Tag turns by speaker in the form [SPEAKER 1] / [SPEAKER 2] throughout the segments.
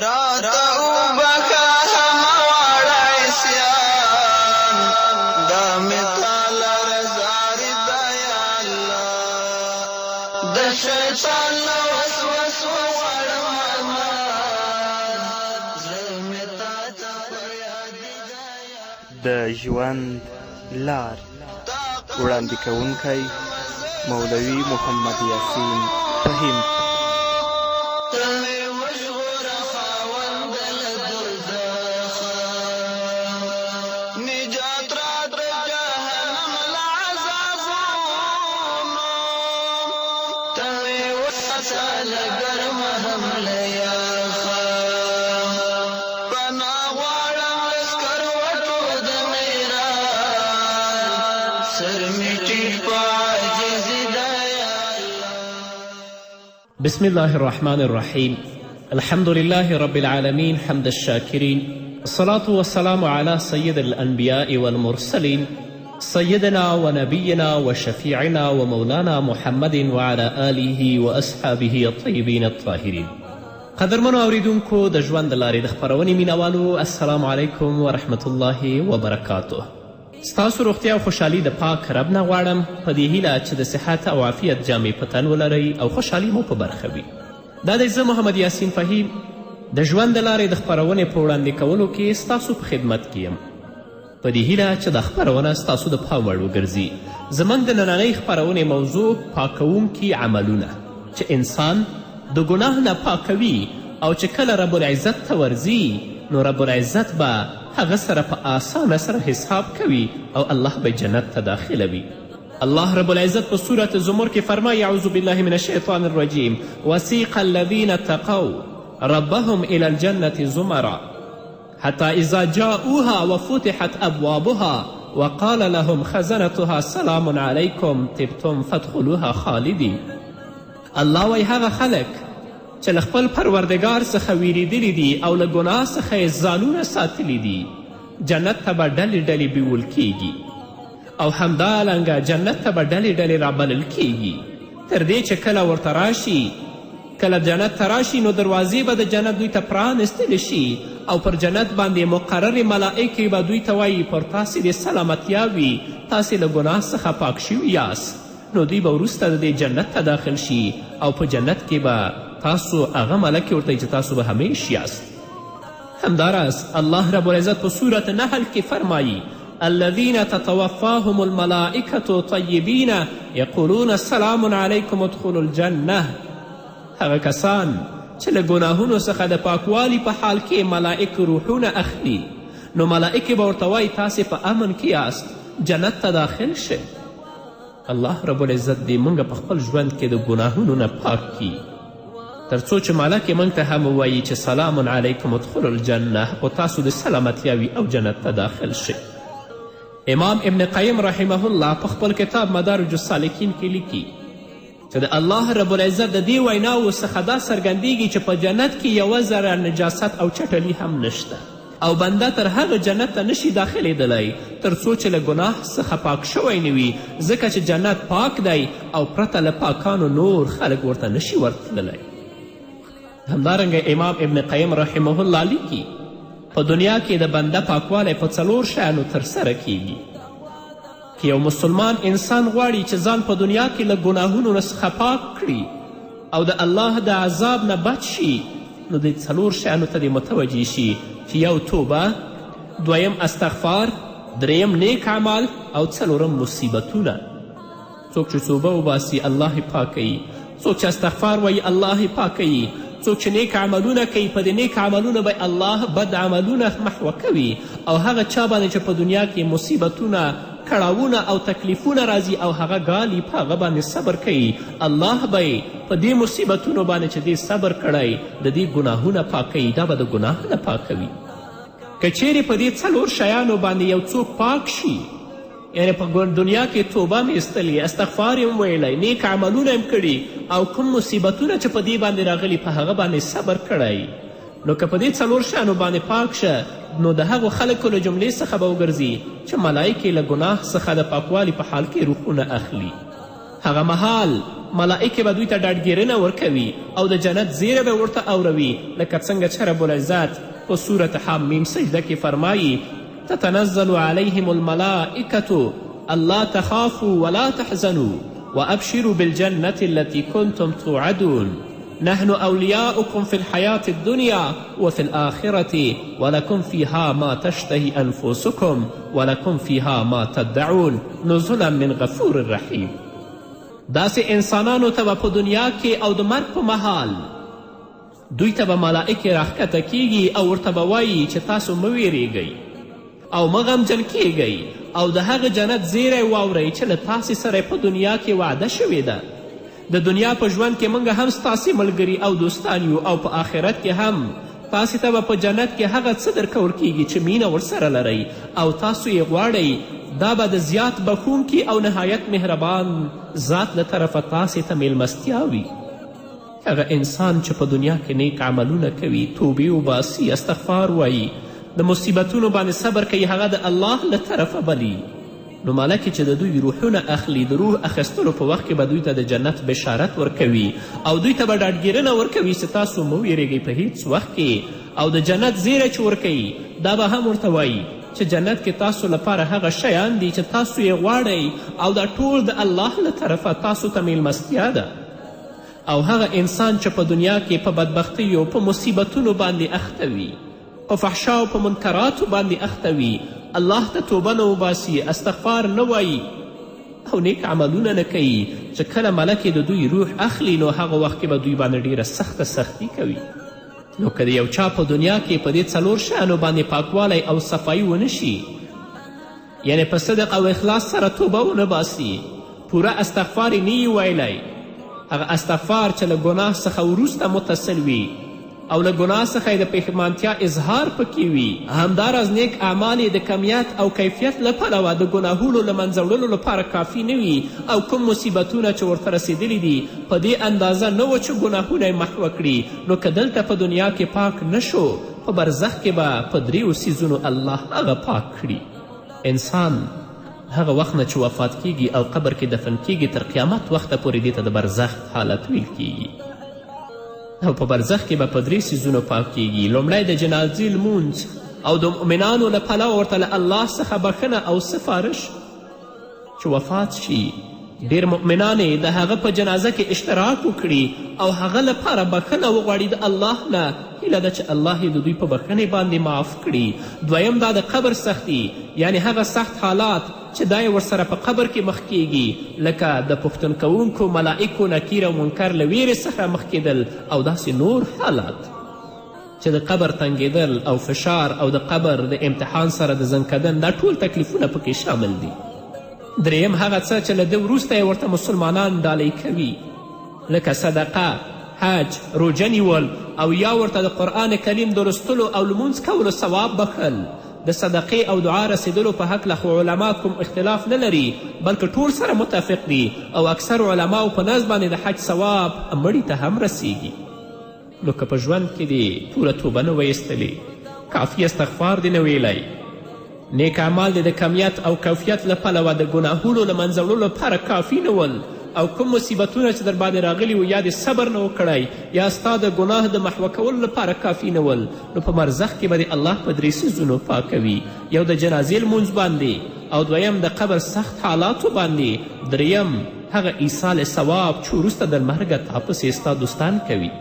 [SPEAKER 1] راته وبخه همواړه عصیان دا مې تاله رضا رضا یا الله د شیطان له وسوسو غواړم امان زړه مې تا ته فریاد دی
[SPEAKER 2] د ژوند لار وړاندې کوونکی مولوي محمد یاسین فهیم.
[SPEAKER 3] بسم الله الرحمن الرحيم. الحمد لله رب العالمين حمد الشاكرين، الصلاة والسلام على سيد الأنبياء والمرسلين سيدنا ونبينا وشفيعنا ومولانا محمد وعلى آله وأصحابه الطيبين الطاهرين. قدرمنو اوریدونکو د ژوند د لارې د خپرونې مینوالو، السلام علیکم ورحمة الله وبرکاته. ستاسو روغتیا او خوشحالي د پاک رب نه غواړم په دې هیله چې د صحت او عافیت جامې په تن ولرئ او خوشحالي مو په برخه وي. دا دی زه محمد یاسین فهیم د ژوند د لارې د خپرونې په وړاندې کولو کې ستاسو په خدمت کې یم په دې هیله چې دا خپرونه ستاسو د پام وړ وګرځي. زموږ د نننۍ خپرونې موضوع پاکوونکي عملونه چې انسان د ګناه نه پاکوي او چې کله رب العزت ته ورځي نو رب العزت به هغه سره په آسانه سره حساب کوي او الله به جنت ته داخلوي. الله رب العزت په سورة زمر کې فرمایي اعوذ بالله من الشیطان الرجیم وسیق الذین اتقوا ربهم الى الجنة زمرا حتى اذا جاءوها وفتحت ابوابها وقال لهم خزنتها سلام علیکم طبتم فادخلوها خالدین. الله وایي هغه خلک چې له خپل پروردګار څخه ویریدلی دي او له ګناه څخه یې ځانونه ساتلی دي جنت ته به ډلې ډلې بیول کیږي او همدارنګه جنت ته به ډلې ډلې رابلل کیږي تر دې چې کله ورته راشي کله جنت ته راشي نو دروازې به د جنت دوی ته پرانستلی شي او پر جنت باندې مقررې ملائکې به دوی ته وایي پر تاسې د سلامتیا وي تاسې له ګناه څخه پاک شوي یاست. نو دوی به وروسته د دې جنت ته داخل شي او په جنت کې به تاسو هغه ملکې ورته چې تاسو به همیش یاست. همداراز الله رب العزت په صورت نحل کې فرمایي الذین تتوفاهم الملائکة طیبین یقولون سلام علیکم ادخلوا الجنه. هغه کسان چې له ګناهونو څخه د پاکوالي په حال کې ملائک روحونه اخلي نو ملائکې به ورته وایي تاسې په امن کې یاست جنت ته داخل شئ. الله رب العزت دې موږ په خپل ژوند کې د ګناهونو نه پاک کړي تر څو چې ملکې موږ ته هم ووایي چې سلام علیکم ادخلوا الجنه او تاسو د سلامتیا وي او جنت ته داخل شئ. امام ابن قیم رحمه الله په خپل کتاب مدارج السالکین کې لیکي چې د الله رب العزت د دې ویناوو څخه دا څرګندیږي چې په جنت کې یوه ذره نجاست او چټلي هم نشته او بنده تر هغه جنت ته نشي داخلیدلی تر څو چې له ګناه څخه پاک شوی نه وي ځکه چې جنت پاک دی او پرته له پاکانو نور خلک ورته نشي ورتللی. همدارنګه امام ابن قیم رحمه الله لیکي په دنیا کې د بنده پاکوالی په 4 شیانو ترسره کیږي. که یو مسلمان انسان غواړي چې ځان په دنیا کې له ګناهونو څخه پاک کړي او د الله د عذاب نه بچ شي نو د 4 شیانو ته دې متوجه شي چې یو توبه، دویم استغفار، دریم نیک عمل او 4 مصیبتونه. څوک چې توبه وباسي الله یې پاکوي، څوک چې استغفار وایي الله یې پاکوي، څوک چې نیک عملونه کوي په دې نیک عملونه به الله بد عملونه محوه کوي او هغه چا باندې چې په دنیا کې مصیبتونه کړاوونه او تکلیفونه راځي او هغه ګالي په هغه باندې صبر کوي الله به په دې مصیبتونو باندې چې دې صبر کړی د دې ګناهونه پاکوي دا به د ګناه نه پاکوي. که چیرې په دې 4 شیانو باندې یو څوک پاک شي یعنی په دنیا کې توبه مې ایستلې استغفار یې ویلی نیک عملونه یې کړي او کوم مصیبتونه چې په دې باندې راغلي په هغه باندې صبر کړی نو که په دې 4 شیانو باندې پاک شه نو د هغو خلکو له جملې څخه به وګرځي چې ملایکې له ګناه څخه د پاکوالي په حال کې روحونه اخلي. هغه مهال ملائکې به دوی ته ډاډګیرنه ورکوي او د جنت زیره به ورته اوروي لکه څنګه چې رب العزت په صورت حمیم سجده کې فرمایي تتنزل عليهم الملائکة الا تخافوا ولا تحزنوا وابشروا بالجنة التي كنتم توعدون نحن أولياؤكم في الحياة الدنيا وفي الآخرة ولكم فيها ما تشتهي أنفسكم ولكم فيها ما تدعون نزلا من غفور رحیم. داسې انسانانو ته به په دنیا کې او د مرګ په مهال دوی ته به ملائکې راښکته کیږي او ورته به وایي چې تاسو مه ویریږئ او مه غمجن کیږئ او د هغه جنت زیری واورئ چې له تاسې سره په دنیا کې وعده شوې ده. د دنیا په ژوند کې موږ هم ستاسې ملګري او دوستان یو او په آخرت کې هم تاسې ته به په جنت کې هغه څه درکول کیږي چې مینه ورسره لرئ او تاسو یې غواړئ. دا به د زیات بخونکي او نهایت مهربان ذات له طرفه تاسې ته میلمستیا وي. هغه انسان چې په دنیا کې نیک عملونه کوي، توبې وباسي، استغفار وایي، د مصیبتونو باندې صبر کوي، هغه د الله له طرفه بلی. نو ملکې چې د دوی روحونه اخلي، د روح اخیستلو په وخت کې به دوی ته د جنت بشارت ورکوي او دوی ته به ډاډګیرنه ورکوي چې تاسو مه ویرېږئ په هیڅ وخت کې. او د جنت زیری چې ورکوي دا به هم ورته وایي چې جنت کې تاسو لپاره هغه شیان دي چې تاسو یې غواړئ او دا ټول د الله له طرفه تاسو ته میلمستیا ده. او هغه انسان چې په دنیا کې په بدبختیو په مصیبتونو باندې اخته وي، په فحشا او په منکراتو باندې اخته وي، الله ته توبه نه وباسي، استغفار نه وایي او نیک عملونه نه کوي، چې کله ملکې د دوی روح اخلي نو هغه وخت کې به دوی باندې ډیره سخته سختی کوي. نو که د یو چا په دنیا کې په دې 4 شیانو باندې پاکوالی او صفایي ونه شي، یعنی په صدق او اخلاص سره توبه ونه باسي، پوره استغفار یې نه ویلی، هغه استغفار چې له ګناه څخه وروسته متصل وي او له ګناه څخه یې د پښیمانتیا اظهار پکې وي، همداراز نیک اعمال یې د کمیت او کیفیت له پلوه د ګناهونو له منځه وړلو لپاره کافي نه وي او کوم مصیبتونه چې ورته رسېدلي دي په دې اندازه نه و چې ګناهونه یې محوه کړي، نو که دلته په دنیا کې پاک نشو، په برزخ کې به په 3 څیزونو الله هغه پاک کړي. انسان هغه وخت نه چې وفات کیږي او قبر کې دفن کیږي تر قیامت وخته پورې دې ته د برزخ حالت ویل کیږي. او په برزخ کې به په 3 څیزونو پاک کیږي. لومړی د جنازې لمونځ او د مؤمنانو له پلوه ورته له الله څخه بخښنه او سفارش. چې وفات شي ډېر مؤمنان د هغه په جنازه کې اشتراک وکړي او هغه لپاره بخښنه وغواړي د الله نه، هیله ده چې الله یې د دوی په بخښنې باندې معاف کړي. دویم دا د قبر سختی، یعنی هغه سخت حالات چې دا یې ورسره په قبر کې مخ کیږي، لکه د پوښتن کوونکو ملائکو نکیر او منکر له ویرې څخه مخ کیدل او داسې نور حالات چې د قبر تنګېدل او فشار او د قبر د امتحان سره د زنکدن دا ټول تکلیفونه پکې شامل دي. دریم هغه څه چې له ده وروسته یې ورته مسلمانان ډالۍ کوي، لکه صدقه، حج، روژه نیول او یا ورته د قرآن کریم د لوستلو او لمونځ کولو ثواب بخل. د صدقې او دعا رسیدلو په هکله خو علما کوم اختلاف نه لري، بلکې ټول سره متفق دي او اکثر علماو په نظر باندې د حج ثواب مړي ته هم رسیږي. نو که په ژوند کې دې پوره توبه نه ویستلې، کافي استغفار دې نه ویلی، نیک اعمال دې د کمیت او کیفیت له پلوه د ګناهونو له منځه وړلو لپاره کافي نه ول او کوم مصیبتونه چې در باندې راغلي وو یا دې صبر نه وکړی یا ستا د ګناه د محوه کولو لپاره کافي نه ول، نو په مرزخ کې به د الله په 3 څیزونو پاکوي. یو د جنازې لمونځ باندې، او دویم د قبر سخت حالاتو باندې، دریم هغه ایصال ثواب چې وروسته د مرګه تا پسې ستا دوستان کوي.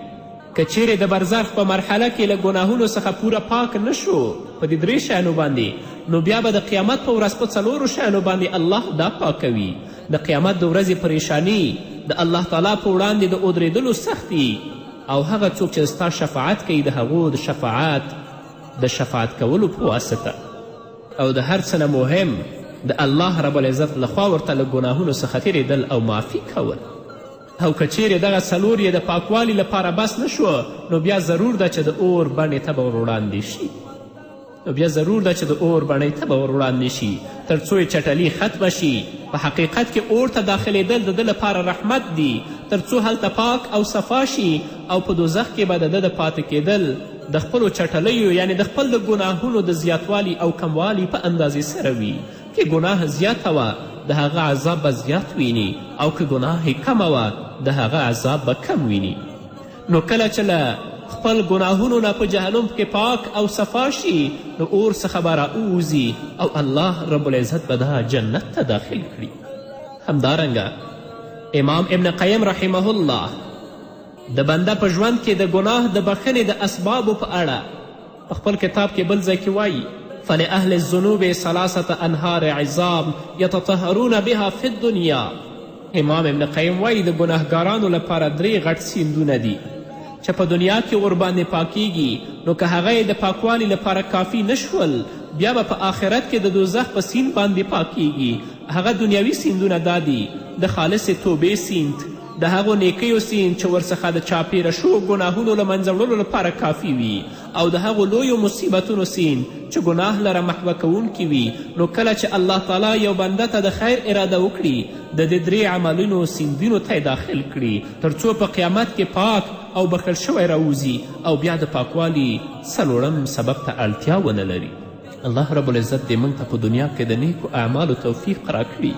[SPEAKER 3] که چیرې د برزخ په مرحله کې له ګناهونو څخه پوره پاک نشو په دې 3 شیانو باندې، نو بیا به د قیامت په ورځ په 4 شیانو باندې الله دا پاکوي. د قیامت د ورځې پریشانی، د الله تعالی په وړاندې د ودرېدلو سختي، او هغه څوک چې ستا شفاعت کوي د هغو د شفاعت کولو په واسطه، او د هر څه نه مهم د الله رب العزت لخوا ورته له ګناهونو څخه تېرېدل او معافي کول. او که چیرې دغه 4 یې د پاکوالي لپاره بس نشوه، نو بیا ضرور ده چې د اور بڼې ته به ور وړاندې شي، تر څو یې چټلي ختمه شي. په حقیقت کې اور ته داخلېدل د ده لپاره رحمت دی، تر څو هلته پاک او صفا شي، او په دوزخ کې به د ده د پاتې کېدل د خپلو چټلیو، یعنی د خپل د ګناهونو د زیاتوالي او کموالي په اندازې سره وي. که ګناه زیاته وه د هغه عذاب به زیات ویني او که ګناه یې کمه وه د هغه عذاب به کم ویني. نو کله چې له خپل ګناهونو نه په جهنم کې پاک او صفا شي نو اور څخه به راووځي او الله رب العزت به دا جنت ته داخل کړي. همدارنګه امام ابن قیم رحمه الله د بنده په ژوند کې د ګناه د بخښنې د اسبابو په اړه په خپل کتاب کې بل ځای کې وایي فلأهل الذنوب ثلاثة انهار عظام یتطهرون بها فی الدنیا. امام ابن قیم وایي د ګناهګارانو لپاره 3 غټ سیندونه دي چې په دنیا کې ورباندې پاکیږي، نو که هغه د پاکوالي لپاره کافي نشول بیا به په آخرت کې د دوزخ په سیند باندې پاکیږي. هغه دنیوي سیندونه دا دي د خالص توبې سیند، د هغو نیکیو سیند چې ورڅخه د چاپیره شوو ګناهونو له منځه وړلو لپاره کافي وي، او د هغو لویو مصیبتونو سیند چې ګناه لره محوه کوونکي وي. نو کله چې الله تعالی یو بنده ته د خیر اراده وکړي د دې 3 عملونو سیندونو ته داخل کړي تر څو په قیامت کې پاک او بخښل شوی راوځي او بیا د پاکوالي 4م سبب ته اړتیا ونه لري. الله رب العزت دې موږ ته په دنیا کې د نیکو اعمالو توفیق راکړي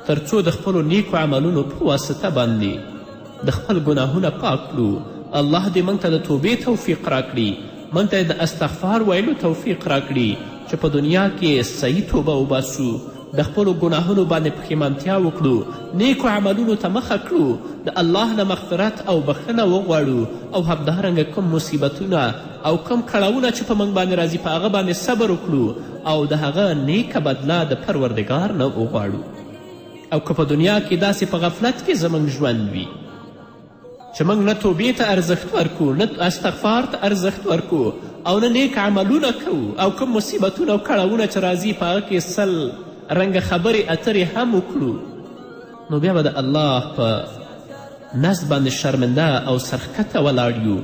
[SPEAKER 3] تر څو د خپلو نیکو عملونو په واسطه باندې د خپل ګناهونه پاک کړو. الله دې موږ ته د توبې توفیق راکړي، موږ ته د استغفار ویلو توفیق راکړي چې په دنیا کې صحیح توبه وباسو، د خپلو ګناهونو باندې پښیمانتیا وکړو، نیکو عملونو ته مخه کړو، د الله نه مغفرت او بخښنه وغواړو او همدارنګه کوم مصیبتونه او کوم کړاوونه چې په موږ باندې راځي په هغه باندې صبر وکړو او د هغه نیکه بدله د پروردګار نه وغواړو. او که په دنیا کې داسې په غفلت کې زموږ ژوند وي چې موږ نه توبې ته ارزښت ورکو، نه استغفار ته ارزښت ورکو او نه نیک عملونه کوو او کوم مصیبتونه او کړاوونه چې راځي په هغه کې 100 رنګه خبرې اترې هم وکړو، نو بیا به د الله په نزد باندې شرمنده او سرښکته ولاړ یو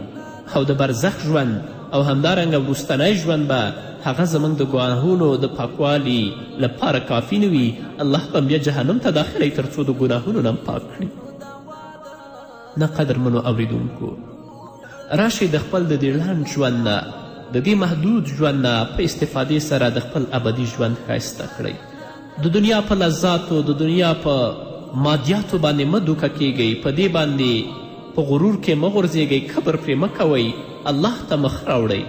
[SPEAKER 3] او د برزخ ژوند او همدارنګه وروستنی ژوند به هغه زموږ د ګناهونو د پاکوالي لپاره کافي نه وي. الله به بیا جهنم ته داخلی تر څو د ګناهونو نه پاک کړي. نه قدرمنو اوریدونکو، راشئ د خپل د دې لنډ ژوند نه د دې محدود ژوند نه په استفادې سره د خپل ابدي ژوند ښایسته کړئ. د دنیا په لذاتو د دنیا په مادیاتو باندې مه دوکه کیږئ، په دې باندې په غرور کې مه غورځېږئ، کبر پرې مه کوئ، الله ته مخ راوړئ.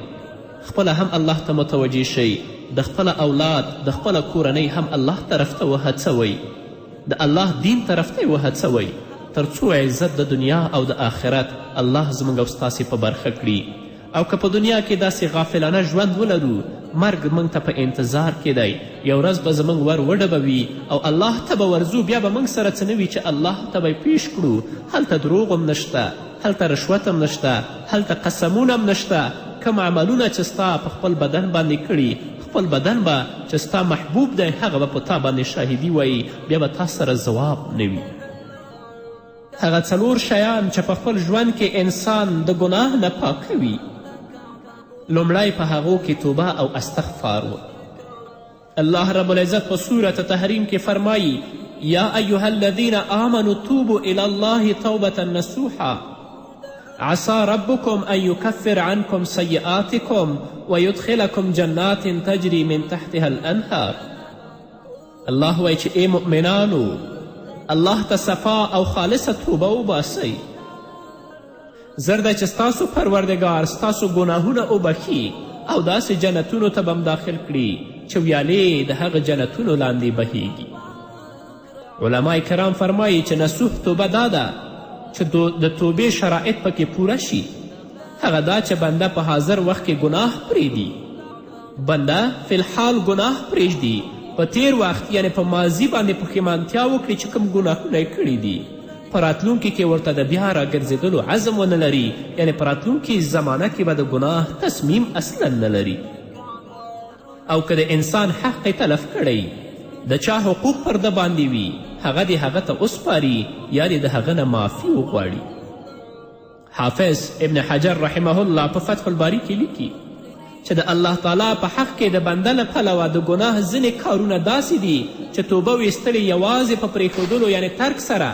[SPEAKER 3] خپله هم الله ته متوجه شئ، د خپله اولاد د خپله کورنۍ هم الله طرف ته وهڅوئ، د الله دین طرف ته یې وهڅوئ تر څو عزت د دنیا او د آخرت الله زموږ او ستاسې په برخه کړي. او که په دنیا کې داسې غافلانه ژوند ولرو، مرګ موږ ته په انتظار کې دی، یو ورځ به زموږ ور وډبوي او الله ته به ورځو، بیا به موږ سره څه نه وي چې الله ته به یې پیش کړو. هلته دروغ هم نشته، هلته رشوت هم نشته، هلته قسمونه هم نشته. کوم عملونه چې ستا په خپل بدن باندې کړي، خپل بدن به چې ستا محبوب دی هغه به په تا باندې شاهدي وایي، بیا به تا سره ځواب نه وي. هغه 4 شیان چې په خپل ژوند کې انسان د ګناه نه پاکوي، لومړی په هغو کې توبه او استغفار و. الله رب العزت په سورة تحریم کې فرمایي یا ایها الذین آمنوا توبوا الی الله توبة نصوحا عسى ربكم ان يكفر عنكم سيئاتكم ويدخلكم جنات تجري من تحتها الانهار. الله وایي چې ای مؤمنانو، الله ته صفا او خالصه توبه وباسئ، زر دی چې ستاسو پروردګار ستاسو ګناهونه وبخي او داسې جنتونو ته به هم داخل کړي چې ویالې د هغه جنتونو لاندې بهیږي. علما کرام فرمایي چې نصوح توبه دا ده چې د توبې شرایط پکې پوره شي. هغه دا چې بنده په حاضر وخت کې ګناه پرېږدي، بنده فی الحال ګناه پرېږدي، په تیر وخت یعنی په ماضي باندې پښیمانتیا وکړي چې کوم ګناهونه یې کړي دي، په راتلونکي کې ورته د بیا راګرځېدلو عزم ونه لري، یعنی په راتلونکي زمانه کې به د ګناه تصمیم اصلا نه لري. او که د انسان حق یې تلف کړی، د چا حقوق پر ده باندې وي، هغه دې هغه ته وسپاري یا دې د هغه نه معافي وغواړي. حافظ ابن حجر رحمه الله په فتح الباری کې لیکي چې د الله تعالی په حق کې د بنده له پلوه د ګناه ځینې کارونه داسې دي چې توبه ویستلې یوازې په پرېښودلو یعنی ترک سره،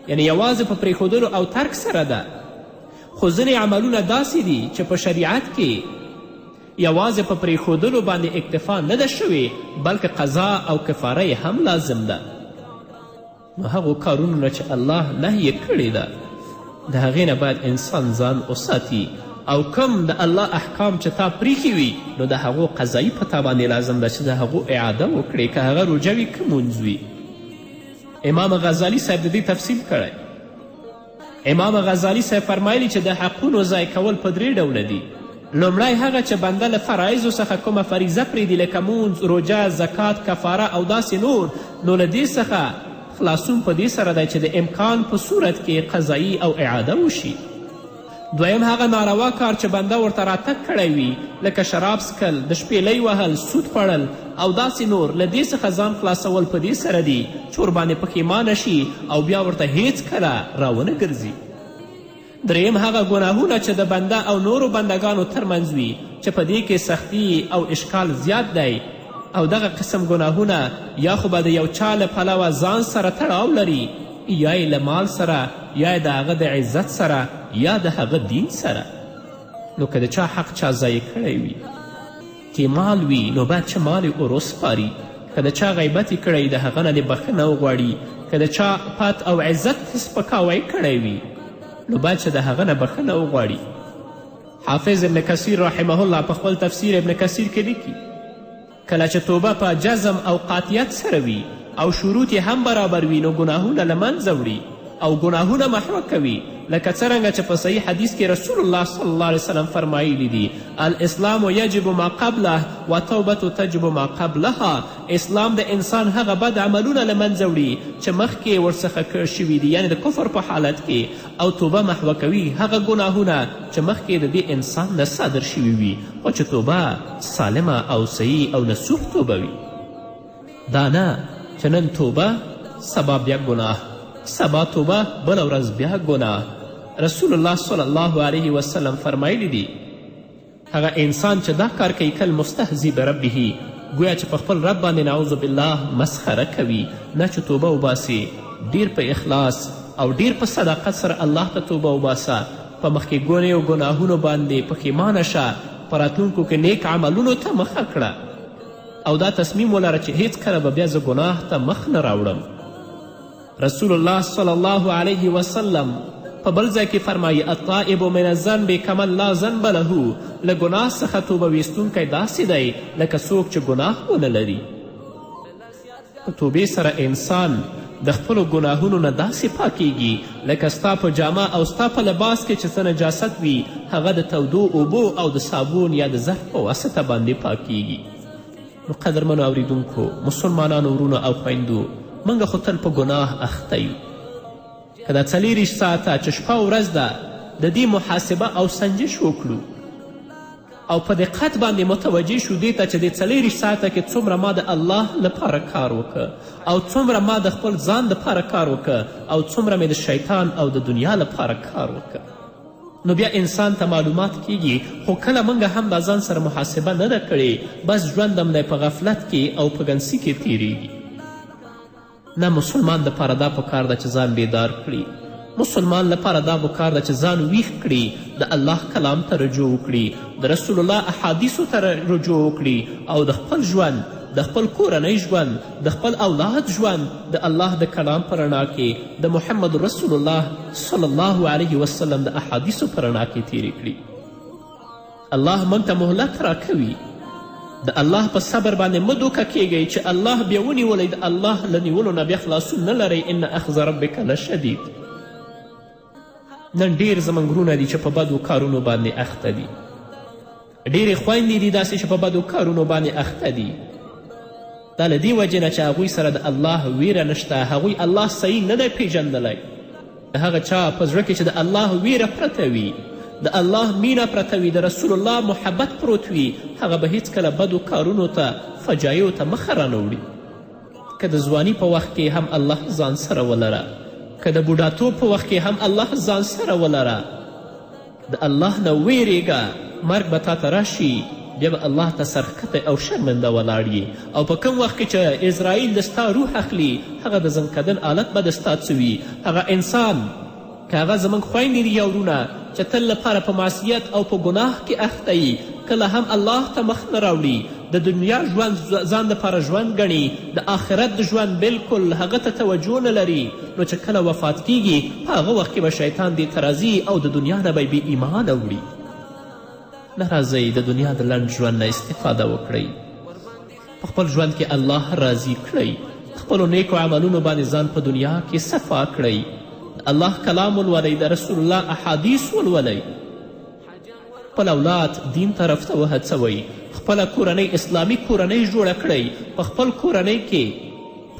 [SPEAKER 3] یعنی یوازې په پرېښودلو او ترک سره ده. خو ځینې عملونه داسې دي چې په شریعت کې یوازې په پرېښودلو باندې اکتفا نه ده شوې، بلکې قضا او کفاره هم لازم ده. نو هغو کارونو نه چې الله نهیې کړې ده د هغې نه باید انسان ځان وساتي او کم د الله احکام چې تا پریښي وي نو د هغو قضایي په تا باندې لازم ده چې د هغو اعاده وکړې که هغه روژه وي که مونځ وي. امام غزالی صاحب د دې تفصیل کړی. امام غزالی صاحب فرمایلی چې د حقونو ضایع کول په 3 ډوله دي. لومړی هغه چې بنده له فرایضو څخه کومه فریضه پرېږدي لکه مونځ، روژه، زکات، کفاره او داسې نور، نو له دې څخه خلاصون په دې سره دی چې د امکان په صورت کې قضایي او اعاده وشي. دویم هغه ناروا کار چې بنده ورته راتګ کړی وي لکه شراب څکل، د شپېلۍ وهل، سود خوړل او داسې نور، له دې څخه ځان خلاصول په دې سره دي چې ورباندې پښیمانه شي او بیا ورته هیڅکله راونه ګرځي. دریم هغه ګناهونه چې د بنده او نورو بندگانو ترمنځ وي چې په دې کې سختی او اشکال زیات دی او دغه قسم ګناهونه یا خو به د یو چا له پلوه ځان سره تړاو لري یا یې له مال سره یا د هغه د عزت سره یا د هغه دین سره. نو که د چا حق چا ضایع کړی وي کې مال وي نو باید چې مال یې وروسپاري. که د چا غیبت یې کړی د هغه نه دې بخښنه وغواړي. که د چا پت او عزت سپکاوی کړی وي نو باید چې د هغه نه بخښنه وغواړي. حافظ ابن کثیر رحمه الله په خپل تفسیر ابن کثیر کې لیکي کله چې توبه په جزم او قاطعیت سره وي او شروط یې هم برابر وي نو ګناهونه له منځه وړي او ګناهونه محوه کوي، لکه څرنګه چې په صحیح حدیث کې رسول الله صلی الله علیه وسلم فرمایلی دي الاسلام یجب ما قبله و توبة تجب ما قبلها. اسلام د انسان هغه بد عملونه له منځه وړي چې مخکې ورڅخه شوي دي، یعنې د کفر په حالت کې، او توبه محوه کوي هغه ګناهونه چې مخکې د دې انسان نه صادر شوي وي خو چې توبه سالمه او صحیح او نصوح توبه وي. دا نه چې نن توبه سبا بیا ګناه، سبا توبه بله ورځ بیا ګناه. رسول الله صلی الله علیه وسلم فرمایلی دي هغه انسان چې دا کار کوي کل مستهزی بربه، گویا چې په خپل رب باندې نعوذ بالله مسخره کوي، نه چې توبه وباسي. ډیر په اخلاص او ډیر په صداقت سره الله ته توبه وباسه، په مخکې ګونې او ګناهونو باندې پښیمانه شه، په راتلونکو کې نیک عملونو ته مخه کړه او دا تصمیم ولره چې هیڅکله به بیا زه ګناه ته مخ نه راوړم. رسول الله صلی الله علیه وسلم په بل ځای کې فرمایي الطائب من الذنب کمن لا ذنب له. له ګناه څخه توبه ویستونکی داسې دی لکه څوک چې ګناه ونه لري. په توبې سره انسان د خپلو ګناهونو نه داسې پاکیږي لکه ستا په جامه او ستا په لباس کې چې څه نجاست وي هغه د تودو اوبو او د صابون یا د ظرف په واسطه باندې پاکیږي. نو قدرمنو اوریدونکو، مسلمانانو ورونو او خویندو، موږ خو تل په ګناه اخته یو. که دا 24 ساعته چې شپه او ورځ ده د دې محاسبه او سنجش وکړو او په دقت باندې متوجه شو دې ته چې د 24 ساعته کې څومره ما د الله لپاره کار وکړه او څومره ما د خپل ځان لپاره کار وکړه او څومره مې د شیطان او د دنیا لپاره کار وکړه، نو بیا انسان ته معلومات کیږي. خو کله موږ هم دا ځان سره محاسبه نه ده کړې، بس ژوند هم دی په غفلت کې او په ګنسي کې تیریږي. نه، مسلمان دپاره دا پکار ده چې ځان بیدار کړي. مسلمان لپاره دا پکار ده چې ځان ویښ کړي، د الله کلام ته رجوع وکړي، د رسول الله احادیثو ته رجوع وکړي او د خپل ژوند، د خپل کورنۍ ژوند، د خپل اولاد ژوند د الله د کلام په رڼا کې، د محمد رسول الله صلی الله علیه وسلم د احادیثو په رڼا کې تیرې کړي. الله موږ ته مهلت راکوي. د الله په صبر باندې مه دوکه کیږئ چې الله بیا ونیولی، د الله له نیولو نه بیا خلاصون نه لرئ. ان اخذ ربک لشدید. نن ډیر زموږ وروڼه دي چې په بدو کارونو باندې اخته دي، ډیرې خویندې دي داسې چې په بدو کارونو باندې اخته دي. دا له دې وجې نه چې هغوی سره د الله ویره نشته، هغوی الله صحیح نه دی پیژندلی. د هغه چا په زړه کې چې د الله ویره پرته وي، د الله مینه پرته وي، د رسول الله محبت پروت وي، هغه به هیڅکله بدو کارونو ته، فجایعو ته مخه رانه وړي. که د ځواني په وخت کې هم الله ځان سره ولره، که د بوډاتوب په وخت کې هم الله ځان سره ولره. د الله نه ویرېږه، مرګ به تا ته راشي، بیا به الله ته سرښکته او شرمنده ولاړ او په کوم وخت کې چې اسرائیل د ستا روح اخلي، هغه د زنکدن آلت به د ستا څه وي. هغه انسان که هغه زموږ خویندې دي یا وروڼه چې تل لپاره په معصیت او په ګناه کې اخته یي، کله هم الله ته مخ نه راوړي، د دنیا ژوند ځان دپاره ژوند ګڼي، د آخرت د ژوند بلکل هغه ته توجه نه لري، نو چې کله وفات کیږي په هغه وخت کې به شیطان دې ته راځي او د دنیا نه به یې بې ایمانه وړي. نه راځئ د دنیا د لنډ ژوند نه استفاده وکړئ، په خپل ژوند کې الله راضي کړئ، خپلو نیکو عملونو باندې ځان په دنیا کې صفا کړئ، د الله کلام ولولئ، د رسول الله احادیث ولولئ، خپل اولاد دین طرف ته وهڅوئ، خپله کورنۍ اسلامي کورنۍ جوړه کړئ، په خپل کورنۍ کې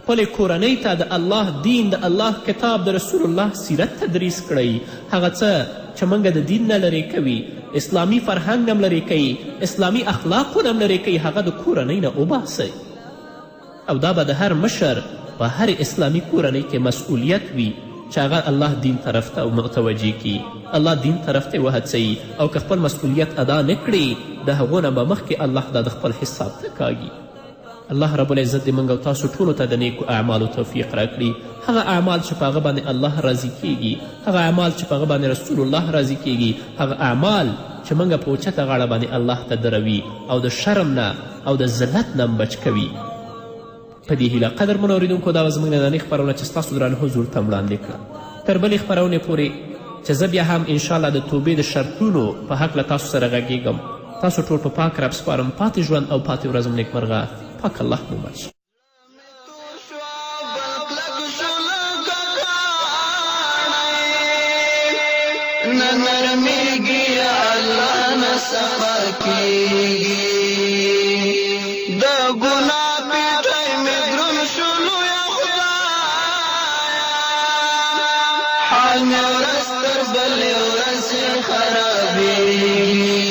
[SPEAKER 3] خپلې کورنۍ ته د الله دین، د الله کتاب، د رسول الله سیرت تدریس کړئ. هغه څه چې موږ د دین نه لرې کوي، اسلامي فرهنګ هم لرې کوي، اسلامي اخلاقونه هم لرې کوي، هغه د کورنۍ نه وباسئ. او دا به د هر مشر په هر اسلامي کورنۍ کې مسئولیت وي چې هغه الله دین طرف ته متوجه کي، الله دین طرف ته وهڅوي، او که خپل مسئولیت ادا نه کړي د هغو نه به مخکې الله دا د خپل حساب ته کاږي. الله رب العزت دې موږ او تاسو ټولو ته د نیکو اعمالو توفیق راکړي، هغه اعمال چې په هغه باندې الله راضي کیږي، هغه اعمال چې په هغه باندې رسول الله راضي کیږي، هغه اعمال چې موږ په اوچته غاړه باندې الله ته دروي او د شرم نه او د ذلت نه بچ کوي. په دې هیله قدرمنو اورېدونکو دا به زموږ نننۍ خپرونه چې ستاسو درانه حضور ته وړاندې کړه. تر بلې خپرونې پورې چې زه بیا هم انشاءالله د توبې د شرطونو په هکله تاسو سره غږیږم. تاسو ټول په پاک رب سپارم. پاتې ژوند او پاتې ورځم نیکمرغه. پاک الله مو بچ.
[SPEAKER 1] نرمیږي الله نه صفا کیږي د ګناه پیټی مې دروند شولو یا خدایه حال مې ورځ تر بلې ورځې خرابېږي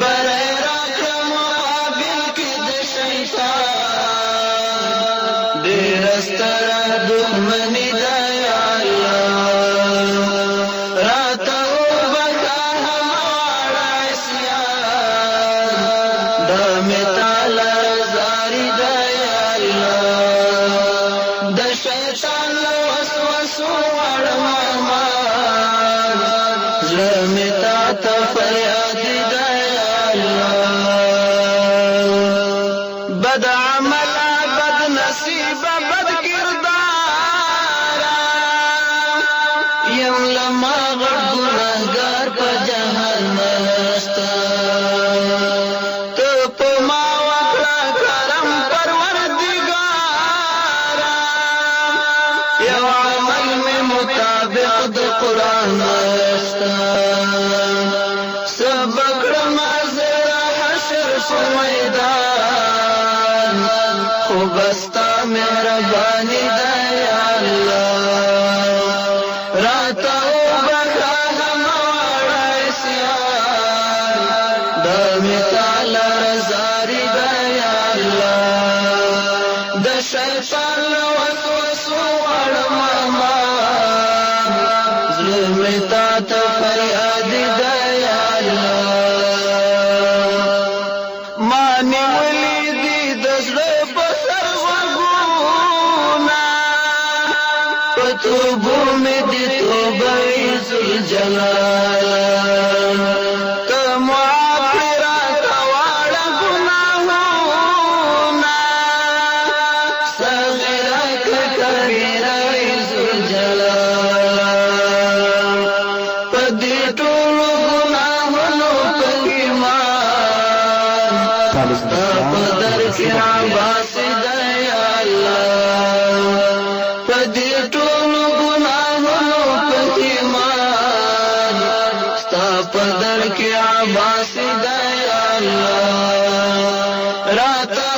[SPEAKER 1] بری راکړه مقابل کې د شیطان ډېره ستره دښمني ده یا الله بد عمل بد نصیب بد کردار یم لما غړ ګناهګار په جهان نشته ته په ما وکړه کرم پروردګار یو عمل مې مطابق د قرآن نشته سبق رمزر حشر په میدان خو بستا مهربانی ده یا الله راته وبخه همواره عصیان دا مې تعالی رضاړي ده یا الله د شیطان له وسوسو غواړم امان زړه مې تا ته فریاد ده یا الله ما نیولې دي د زړه په سر غوږونه په توبو مې دي توبوي ذوالجلال ته معافي راته واړه ګناهونه صغیره که کبیره وي ذوالجلال په دې ټولو ګناهونو پښیمان ستا په در کې عباس ده یا الله په دې ټولو ګناهونو پښیمان ستا په در کې عباس ده یا الله راته